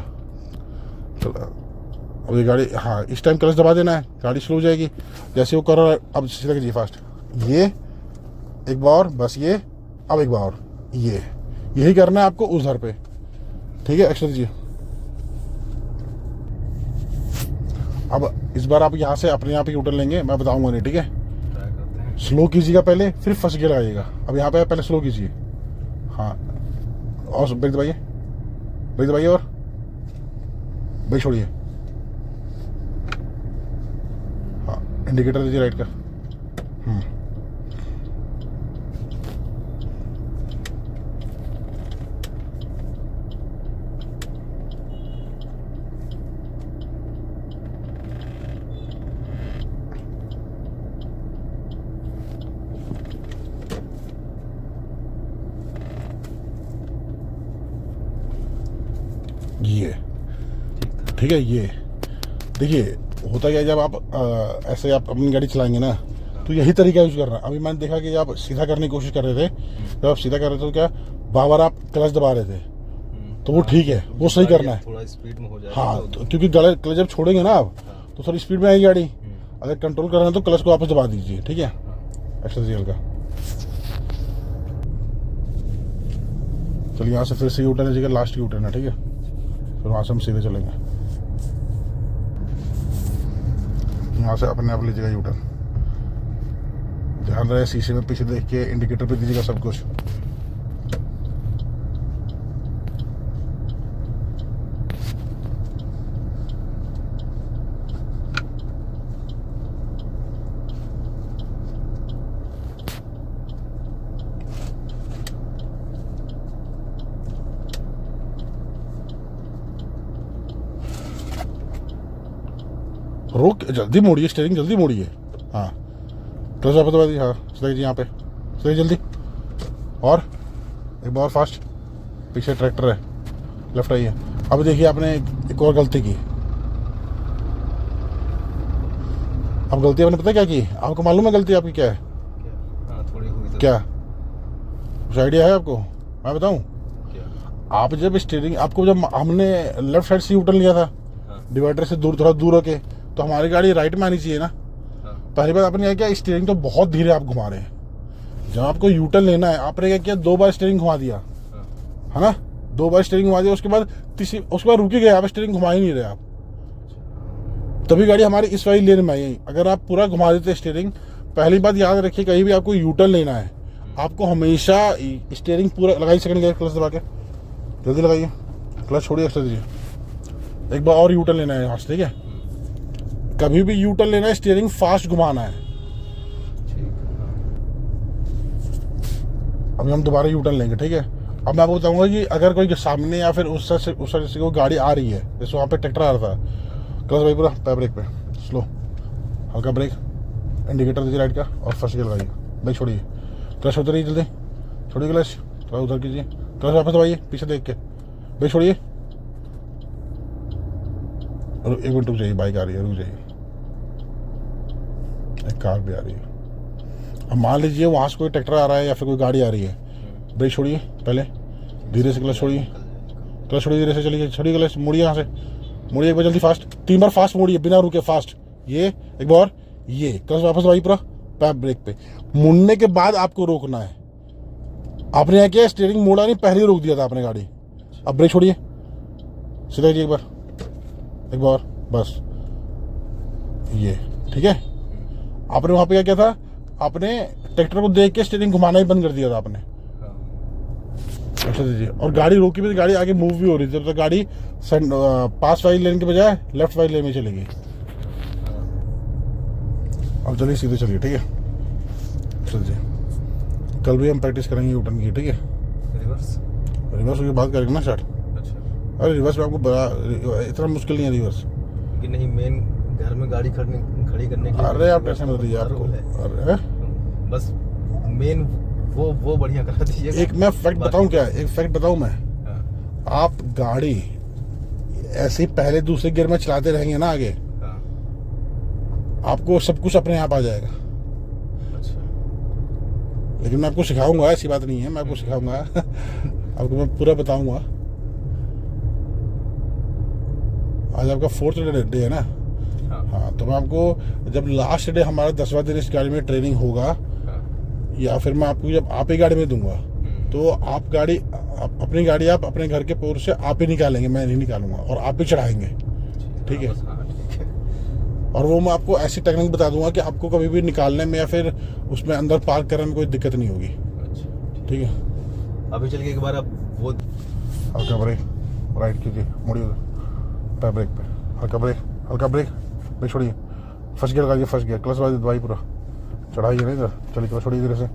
अब ये गाड़ी, हाँ इस टाइम क्लच दबा देना है, गाड़ी स्लो हो जाएगी। जैसे वो कर रहा है अब सीधा कीजिए फास्ट, ये एक बार बस, ये अब एक बार, ये यही करना है आपको उस घर पे। ठीक है, एक्स्ट्रा दीजिए। अब इस बार आप यहाँ से अपने यहाँ पे यूटर्न लेंगे, मैं बताऊंगा नहीं, ठीक है। ट्राई करते हैं। स्लो कीजिएगा पहले, फिर फर्स्ट गियर लगाइएगा। अब यहाँ पे पहले स्लो कीजिए, हाँ और ब्रेक दबाइए और ब्रेक छोड़िए, हाँ इंडिकेटर दीजिए राइट का। ये ठीक है, ये देखिए होता क्या है, जब आप ऐसे आप अपनी गाड़ी चलाएंगे ना, तो यही तरीका यूज करना। अभी मैंने देखा कि आप सीधा करने की कोशिश कर रहे थे, जब आप सीधा कर रहे थे तो क्या बार आप क्लच दबा रहे थे, तो वो ठीक है, वो सही करना है। थोड़ा स्पीड में हो जाएगा। हाँ तो क्योंकि क्लच जब छोड़ेंगे ना आप, तो थोड़ी स्पीड में आएगी गाड़ी। अगर कंट्रोल करना है तो क्लच को वापस दबा दीजिए, ठीक है, एक्स्ट्रा दीजिए हल्का। चलिए यहाँ से फिर से यूटर्न है, जगह लास्ट यूटर्न है, ठीक है, फिर वहाँ से हम सीधे चलेंगे। यहाँ से अपने आप लीजिएगा यूटर्न, ध्यान रहे शीशे में पीछे देख के इंडिकेटर पे दीजिएगा सब कुछ। रोक, जल्दी मोड़िए स्टीयरिंग, जल्दी मोड़िए, हाँ क्लच वापस दबा दीजिए, हाँ सीधा कीजिए यहाँ पे, सीधा जल्दी, और एक बार फास्ट, पीछे ट्रैक्टर है, लेफ्ट आइए। अब देखिए आपने एक और गलती की। अब गलती आपने पता क्या की, आपको मालूम है गलती आपकी क्या है? हाँ थोड़ी हुई तो। क्या कुछ आइडिया है आपको? मैं बताऊं, क्या? आप जब स्टीयरिंग, आपको जब हमने लेफ्ट साइड से यूटर्न लिया था, हाँ डिवाइडर से दूर, थोड़ा दूर होके, तो हमारी गाड़ी राइट में आनी चाहिए ना। हाँ। पहली बात आपने क्या किया, स्टीयरिंग तो बहुत धीरे आप घुमा रहे हैं। जब आपको यूटर्न लेना है, आपने क्या किया, 2 बार स्टीयरिंग घुमा दिया, हाँ। है ना, 2 बार स्टीयरिंग घुमा दिया, उसके बाद रुक ही गए आप, स्टीयरिंग घुमा ही नहीं रहे आप, तभी गाड़ी हमारी इस वाली लेन में आई। अगर आप पूरा घुमा देते स्टीयरिंग, पहली बात याद रखिए, कहीं भी आपको यूटर्न लेना है, आपको हमेशा स्टीयरिंग पूरा लगाइए, सेकंड गियर क्लच दबा के जल्दी लगाइए, क्लच छोड़िए, एक्स्ट्रा दीजिए, एक बार और यूटर्न लेना है यहाँ से, ठीक है। कभी भी यूटर्न लेना है, स्टीयरिंग फास्ट घुमाना है। अभी हम दोबारा यूटर्न लेंगे, ठीक है। अब मैं आपको बताऊंगा कि अगर कोई सामने या फिर उस साइड से कोई गाड़ी आ रही है, जैसे वहाँ पे ट्रैक्टर आ रहा था, क्लच भाई पूरा पैर ब्रेक पे, स्लो, हल्का ब्रेक, इंडिकेटर दीजिए राइट का, और फर्स्ट गियर लगाइए, ब्रेक छोड़िए, क्लच होते रहिए, जल्दी छोड़िए क्लच, थोड़ा उधर कीजिए, क्लच वापस दबाइए पीछे देख के, ब्रेक छोड़िए, और 1 मिनट रुक जाइए, बाइक आ रही है, रुक जाइए, एक कार भी आ रही है। अब मान लीजिए वहाँ से कोई ट्रैक्टर आ रहा है या फिर कोई गाड़ी आ रही है, ब्रेक छोड़िए, पहले धीरे से क्लच छोड़िए, क्लच छोड़िए, धीरे से चलिए, छोड़िए क्लच, मुड़िए यहाँ से, मुड़िए एक बार जल्दी फास्ट, 3 बार फास्ट मुड़िए बिना रुके, फास्ट, ये एक बार, ये क्लच वापस दबाइए पूरा पैर ब्रेक पे। मुड़ने के बाद आपको रोकना है। आपने क्या किया, स्टीयरिंग मोड़ा नहीं, पहले ही रोक दिया था आपने गाड़ी। अब ब्रेक छोड़िए, सीधा एक बार बस, ये ठीक है। आपने वहां पे क्या किया था, आपने ट्रैक्टर को देख के स्टीयरिंग घुमाना ही बंद कर दिया था आपने। अच्छा दीजिए, और गाड़ी रोकी भी थी, गाड़ी आगे मूव भी हो रही थी, तो गाड़ी पास वाली लेन के बजाय लेफ्ट वाली लेन में चलेगी। अब चलिए सीधे चलिए, ठीक है। चलिए कल भी हम प्रैक्टिस करेंगे यूटर्न की, ठीक है। रिवर्स की बात करेंगे ना स्टार्ट। अच्छा, अरे रिवर्स में आपको बड़ा इतना मुश्किल नहीं है रिवर्स। कि नहीं, मेन घर में गाड़ी खड़ी करने के लिए, अरे आप टेंशन मत लीजिए आपको, अरे बस मेन वो बढ़िया करा दीजिए। एक मैं फैक्ट बताऊं, क्या एक फैक्ट बताऊं मैं, हाँ, आप गाड़ी ऐसे ही पहले दूसरे गियर में चलाते रहेंगे ना आगे, हाँ, आपको सब कुछ अपने आप आ जाएगा। अच्छा, लेकिन मैं आपको सिखाऊंगा, ऐसी बात नहीं है, मैं आपको सिखाऊंगा आपको मैं पूरा बताऊंगा। आज आपका 4th डे है ना। हाँ, हाँ, तो मैं आपको जब लास्ट डे हमारा 10वां दिन इस गाड़ी में ट्रेनिंग होगा, हाँ, या फिर मैं आपको जब आप ही गाड़ी में दूंगा, तो आप गाड़ी अपनी गाड़ी आप अपने घर के पोर से आप ही निकालेंगे, मैं नहीं निकालूंगा, और आप ही चढ़ाएंगे, ठीक है। बस, हाँ, ठीक है। और वो मैं आपको ऐसी टेक्निक बता दूंगा कि आपको कभी भी निकालने में या फिर उसमें अंदर पार्क करने में कोई दिक्कत नहीं होगी, अच्छा, ठीक है। अभी चल के एक बार आप वो हल्का ब्रेक, राइट कीजिए, मुड़िए पैर ब्रेक पे, हल्का ब्रेक, ब्रेक छोड़िए, फर्स्ट गियर लगाइए, फर्स्ट गियर, क्लच दबाइए पूरा, चढ़ाइए नहीं इधर, चलिए क्लच छोड़िए, इधर से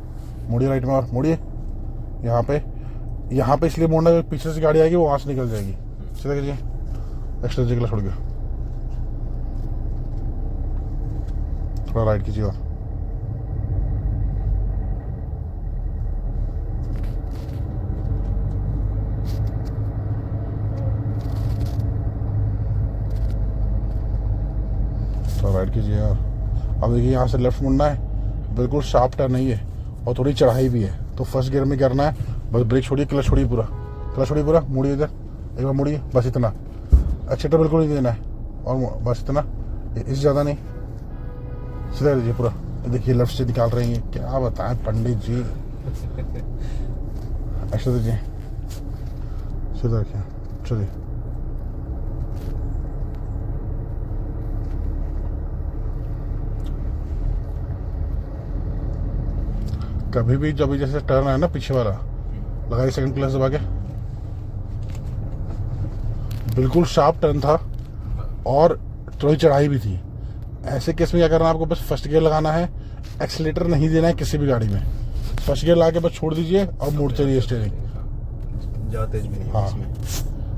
मुड़िए राइट में, और मुड़िए यहाँ पे इसलिए मोड़ना, पीछे से गाड़ी आएगी वो वहाँ से निकल जाएगी, सीधा कीजिए, एक्स्ट्रा दीजिए, क्लच छोड़ के थोड़ा राइट कीजिए, और राइट कीजिए। और अब देखिए यहाँ से लेफ्ट मुड़ना है, बिल्कुल शार्प टर्न नहीं है और थोड़ी चढ़ाई भी है, तो फर्स्ट गियर में करना है, बस ब्रेक छोड़िए, क्लच छोड़िए पूरा, मुड़िए इधर, एक बार मुड़िए, बस इतना, एक्सीटर बिल्कुल नहीं देना है, और बस इतना, इससे ज़्यादा नहीं, सीधा दीजिए पूरा। देखिए लेफ्ट से निकाल रहे हैं, क्या बताएं पंडित जी, एक्स्ट्रा दीजिए, सीधा रखिए, चलिए। कभी भी जब जैसे टर्न है ना पीछे वाला, लगाइए सेकंड क्लच दबा के, बिल्कुल शार्प टर्न था और थोड़ी चढ़ाई भी थी। ऐसे केस में क्या करना है, आपको बस फर्स्ट गियर लगाना है, एक्सीलेटर नहीं देना है किसी भी गाड़ी में, फर्स्ट गियर लगा के बस छोड़ दीजिए और मोड़ चलिए स्टीयरिंग, ज़्यादा तेज भी नहीं हाँ। इसमें।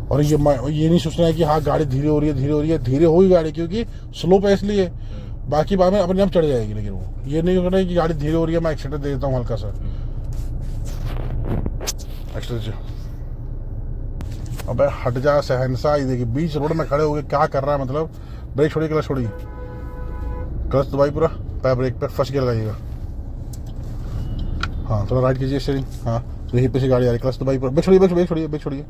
और ये नहीं सोचना है कि हाँ गाड़ी धीरे हो रही है, धीरे होगी गाड़ी, क्योंकि स्लोप है इसलिए, बाकी बाद में अपने आप चढ़ जाएगी। लेकिन वो ये नहीं करना है कि गाड़ी धीरे हो रही है, मैं एक्सीलेटर दे देता हूँ हल्का सा, एक्सीलेटर। अबे हट जा सहनसा, ये देखिए बीच रोड में खड़े हो गए, क्या कर रहा है मतलब। ब्रेक छोड़िए, क्लच छोड़िए, क्लच दबाइए पूरा, पैर ब्रेक पे, फर्स्ट गियर लगाइएगा, हाँ थोड़ा राइट कीजिए स्टीयरिंग, हाँ यहीं पे से गाड़ी आ रही, क्लच दबाइए पूरा, ब्रेक छोड़िए,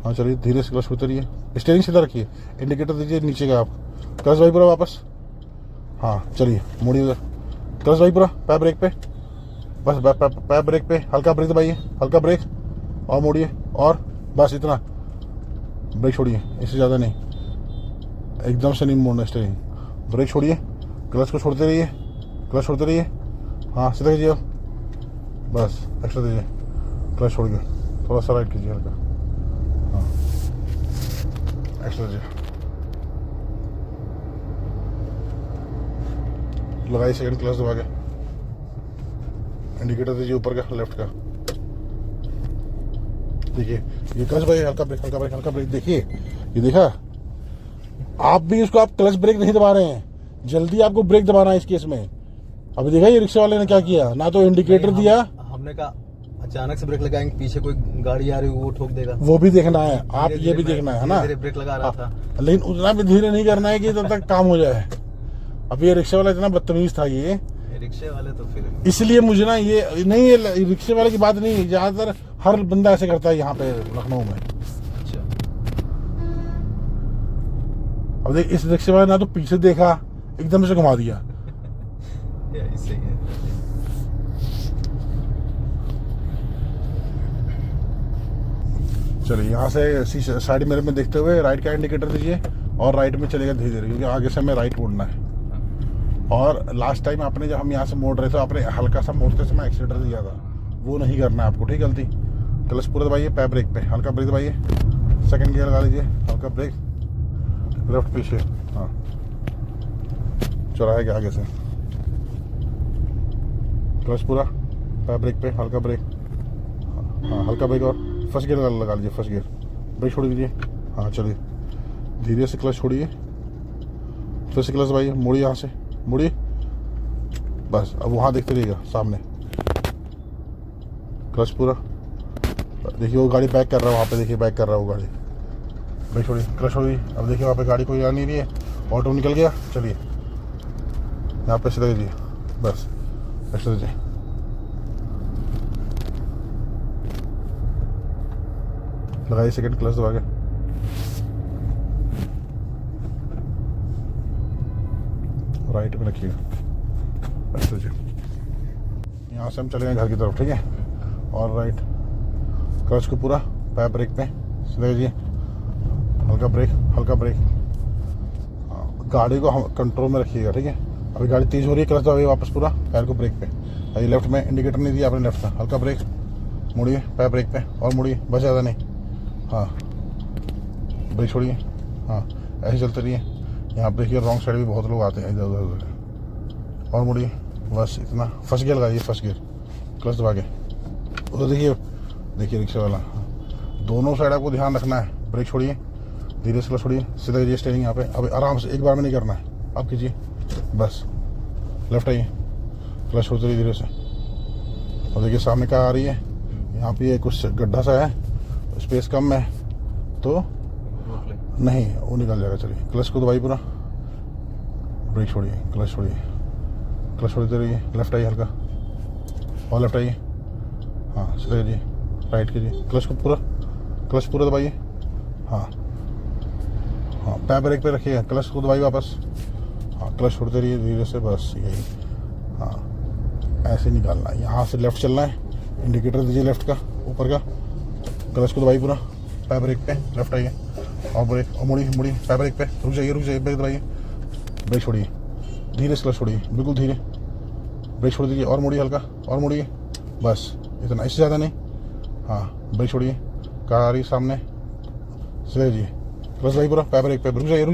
हाँ चलिए धीरे से क्लच उतरिए, स्टीयरिंग सीधा रखिए, इंडिकेटर दीजिए नीचे का आप, क्लच भाई पूरा वापस, हाँ चलिए मोड़िए उधर, क्लच भाई पूरा, पैर ब्रेक पे, बस पैर ब्रेक पे, हल्का ब्रेक दबाइए, हल्का ब्रेक और मोड़िए, और बस इतना, ब्रेक छोड़िए, इससे ज़्यादा नहीं, एकदम से नहीं मोड़ना स्टीयरिंग, ब्रेक छोड़िए, क्लच को छोड़ते रहिए, क्लच छोड़ते रहिए, हाँ सीधा कीजिए, बस एक्स्ट्रा दीजिए, क्लच छोड़ के थोड़ा सा राइट कीजिए हल्का, हाँ एक्स्ट्रा दीजिए, लगाइए सेकंड क्लच दबा के, इंडिकेटर दीजिए ऊपर का लेफ्ट का, देखिए ये क्लच भाई, हल्का ब्रेक हल्का ब्रेक हल्का ब्रेक, देखिए ये देखा, आप भी उसको, आप क्लच ब्रेक नहीं दबा रहे हैं, जल्दी आपको ब्रेक दबाना है इस केस में। अभी देखा ये रिक्शा वाले ने क्या किया, ना तो इंडिकेटर दिया, हमने कहा अचानक से ब्रेक लगाएंगे, पीछे कोई गाड़ी आ रही है वो ठोक देगा, वो भी देखना है, आप ये भी देखना है ना, धीरे ब्रेक लगा रहा था, लेकिन उतना भी धीरे नहीं करना है कि तब तक काम हो जाए। अब ये रिक्शा वाला इतना बदतमीज था ये, रिक्शे वाले तो फिर इसलिए मुझे ना ये नहीं, ये रिक्शे वाले की बात नहीं, ज्यादातर हर बंदा ऐसे करता है यहाँ पे लखनऊ में। अच्छा अब देख इस रिक्शे वाले ना तो पीछे देखा, एकदम से घुमा दिया, इससे ही है। चलिए यहाँ से साइड मिरर में देखते हुए राइट का इंडिकेटर दीजिए और राइट में चलेगा धीरे धीरे, क्योंकि आगे से हमें राइट मोड़ना है। और लास्ट टाइम आपने जब हम यहाँ से मोड़ रहे थे, आपने हल्का सा मोड़ते समय एक्सीलेटर दिया था, वो नहीं करना है आपको, ठीक गलती। क्लच पूरा दबाइए, पैर ब्रेक पे हल्का ब्रेक दबाइए, सेकंड गियर लगा लीजिए, हल्का ब्रेक, लेफ्ट पीछे, हाँ चौराहे के आगे से, क्लच पूरा, पैर ब्रेक पे हल्का ब्रेक, हाँ हल्का ब्रेक, और फर्स्ट गियर लगा लीजिए, फर्स्ट गियर, ब्रेक छोड़ दीजिए, हाँ चलिए धीरे से क्लच छोड़िए, फिर से क्लच दबाइए, मोड़िए यहाँ से, मुड़िए, बस अब वहाँ देखते रहिएगा सामने, क्लच पूरा, देखिए वो गाड़ी बैक कर रहा है, वहाँ पे देखिए बैक कर रहा है वो गाड़ी, ब्रेक छोड़िए, क्लच छोड़िए, अब देखिए वहाँ पे गाड़ी कोई आ नहीं रही है, ऑटो निकल गया, चलिए यहाँ पे सीधा कीजिए, बस ऐसे दीजिए, लगाइए सेकंड क्लच दबा के, राइट में रखिएगा, ऐसे दीजिए, यहाँ से हम चलेंगे घर की तरफ, ठीक है, और राइट, क्लच को पूरा, पैर ब्रेक पे सीधा कीजिए, हल्का ब्रेक हल्का ब्रेक, गाड़ी को हम कंट्रोल में रखिएगा, ठीक है। अभी गाड़ी तेज हो रही है, क्लच दबाइए वापस पूरा, पैर को ब्रेक पे, अभी लेफ्ट में इंडिकेटर नहीं दिया आपने, लेफ्ट में हल्का ब्रेक, मुड़िए पैर ब्रेक पे और मुड़िए, बस ज़्यादा नहीं, हाँ ब्रेक छोड़िए, हाँ ऐसे चलते रहिए। यहाँ पर देखिए रॉन्ग साइड भी बहुत लोग आते हैं इधर उधर, और मुड़िए, बस इतना, फर्स्ट गियर लगाइए, फर्स्ट गियर क्लच दबा के, उधर देखिए देखिए रिक्शा वाला, दोनों साइड आपको ध्यान रखना है, ब्रेक छोड़िए, धीरे से क्लच छोड़िए, सीधा कीजिए स्टीयरिंग यहाँ पे, अभी आराम से, एक बार में नहीं करना है, अब कीजिए, बस लेफ्ट आइए, क्लच छोड़ते रहिए धीरे से, और देखिए सामने कार आ रही है, यहाँ पे कुछ गड्ढा सा है, स्पेस कम है तो नहीं, वो निकल जाएगा, चलिए क्लच को दबाइए पूरा, ब्रेक छोड़िए, क्लच छोड़िए, क्लच छोड़ते रहिए, लेफ्ट आइए हल्का, और लेफ्ट आइए, हाँ सीधा कीजिए, राइट कीजिए, क्लच पूरा दबाइए, हाँ हाँ पैर ब्रेक पे रखिए, क्लच को दबाइए वापस, हाँ क्लच छोड़ते रहिए धीरे से, बस यही, हाँ ऐसे निकालना है, यहाँ से लेफ्ट चलना है, इंडिकेटर दीजिए लेफ्ट का ऊपर का, क्लच को दबाइए पूरा, पैर ब्रेक पे लेफ्ट आइए, और ब्रेक, और मुड़िए पैर ब्रेक पे, रुक जाइए ब्रेक दबाइए, ब्रेक छोड़िए, धीरे से क्लच छोड़िए, बिल्कुल धीरे, ब्रेक छोड़ दीजिए, और मुड़िए हल्का, और मुड़िए, बस इतना, इससे ज़्यादा नहीं, हाँ ब्रेक छोड़िए, कार आ रही सामने, सीधा कीजिए, क्लच दबाइए पूरा, पैर ब्रेक पे, रुक जाइए,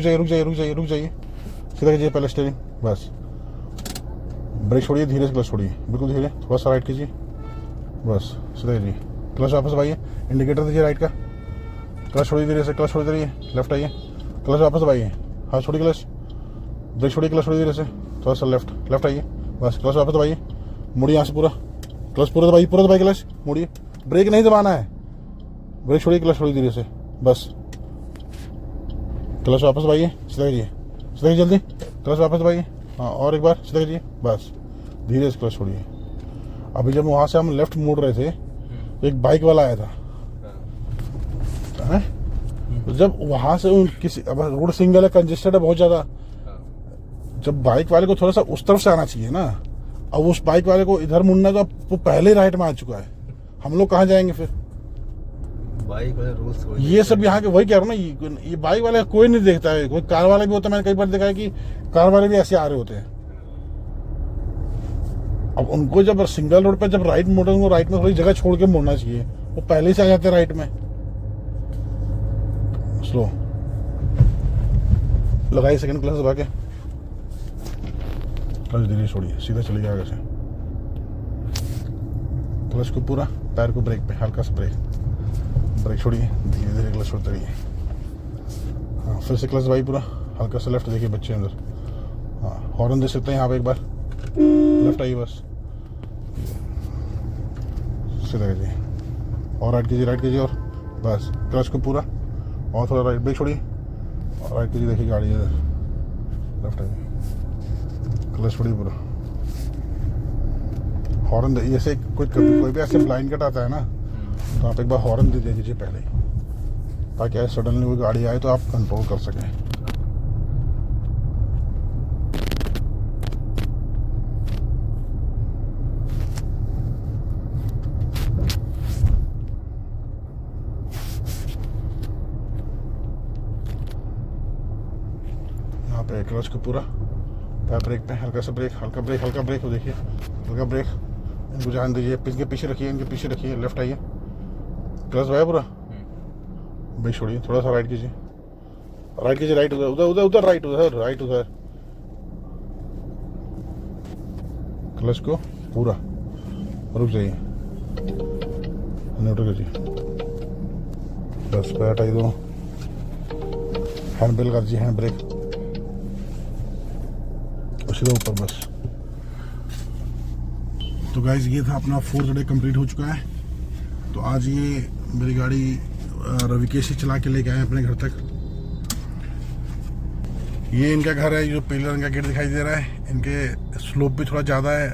सीधा कीजिए पहले स्टीयरिंग, बस ब्रेक छोड़िए, धीरे से क्लच छोड़िए, बिल्कुल धीरे, थोड़ा सा राइट कीजिए, बस सीधा कीजिए, क्लच वापस दबाइए, इंडिकेटर दीजिए राइट का, क्लच छोड़िए धीरे से, क्लच छोड़ते रहिए, लेफ्ट आइए, क्लच वापस दबाइए, हाँ छोड़िए क्लच, ब्रेक छोड़िए, क्लच छोड़िए धीरे से, थोड़ा सा लेफ्ट आइए, बस क्लच वापस दबाइए, मुड़िए यहाँ से पूरा, क्लच पूरा दबाइए क्लच मुड़िए, ब्रेक नहीं दबाना है, ब्रेक छोड़िए, क्लच छोड़िए धीरे से, बस क्लच वापस दबाइए, सीधा कीजिए जल्दी, क्लच वापस दबाइए, हाँ और एक बार सीधा कीजिए, बस धीरे से क्लच छोड़िए। अभी जब वहाँ से हम लेफ्ट मुड़ रहे थे, एक बाइक वाला आया था, हैं? तो जब वहां से उन किसी अब रोड सिंगल है, कंजेस्टेड है बहुत ज्यादा, जब बाइक वाले को थोड़ा सा उस तरफ से आना चाहिए ना, अब उस बाइक वाले को इधर मुड़ना, तो अब वो पहले ही राइट में आ चुका है, हम लोग कहाँ जाएंगे फिर? बाइक वाले रूल्स ये सब यहाँ के वही कह रहा हूँ ना, ये बाइक वाले कोई नहीं देखता है, कोई कार वाला भी होता है, मैंने कई बार देखा है कि कार वाले भी ऐसे आ रहे होते हैं। अब उनको जब सिंगल रोड पे जब राइट मोड़े, उनको राइट में थोड़ी जगह छोड़ के मुड़ना चाहिए, वो पहले से आ जाते हैं राइट में। स्लो लगाइए, सेकंड क्लास दबा के, क्लच धीरे छोड़िए, सीधा चले जाएगा से, क्लच को पूरा, पैर को ब्रेक पे, हल्का सा ब्रेक छोड़िए, धीरे धीरे क्लच छोड़ते रहिए। हाँ, फिर से क्लच दबाइए पूरा, हल्का सा लेफ्ट देखिए बच्चे अंदर। हाँ, हॉर्न दे सकते हैं यहाँ पे एक बार, लेफ्ट आइए बस, सीधा कीजिए और राइट कीजिए और बस, क्लच को पूरा और थोड़ा राइट, ब्रेक छोड़िए और राइट कीजिए, देखिए गाड़ी इधर, लेफ्ट आइए, क्लच छोड़िए पूरा, हॉर्न दे, जैसे कोई भी ऐसे ब्लाइंड कट आता है ना, तो आप एक बार हॉर्न दे दीजिए पहले, ताकि ऐसे सडनली कोई गाड़ी आए तो आप कंट्रोल कर सकें। यहाँ पे क्लच को पूरा, पैर ब्रेक पे, हल्का सा ब्रेक, हल्का ब्रेक, वो देखिए हल्का ब्रेक, इनको जान दीजिए, इनके पीछे रखिए, लेफ्ट आइए, क्लच भाया पूरा, ब्रेक छोड़िए, थोड़ा सा राइट कीजिए, राइट उधर राइट उधर, क्लच को पूरा, रुक जाइए, न्यूट्रल कीजिए, बस पैर हटाई दो, हैंड ब्रेक कर दीजिए, हैंड ब्रेक सीधा ऊपर बस। तो गाइज ये था अपना 4th डे कंप्लीट हो चुका है। तो आज ये मेरी गाड़ी रविकेश ही चला के लेके आए अपने घर तक। ये इनका घर है, जो पीले रंग का गेट दिखाई दे रहा है, इनके स्लोप भी थोड़ा ज़्यादा है।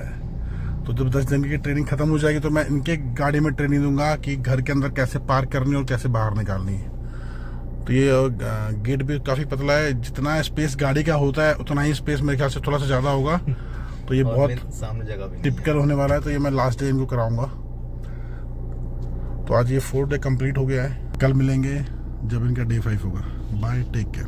तो जब 10 दिन की ट्रेनिंग खत्म हो जाएगी तो मैं इनके गाड़ी में ट्रेनिंग दूंगा कि घर के अंदर कैसे पार्क करनी और कैसे बाहर निकालनी है। तो ये गेट भी काफ़ी पतला है, जितना स्पेस गाड़ी का होता है उतना ही स्पेस मेरे ख्याल से थोड़ा सा ज़्यादा होगा। तो ये बहुत सामने जगह भी टिपिकल होने वाला है। तो ये मैं लास्ट डे इनको कराऊंगा। तो आज ये 4th डे कंप्लीट हो गया है। कल मिलेंगे जब इनका डे 5 होगा। Bye, take care.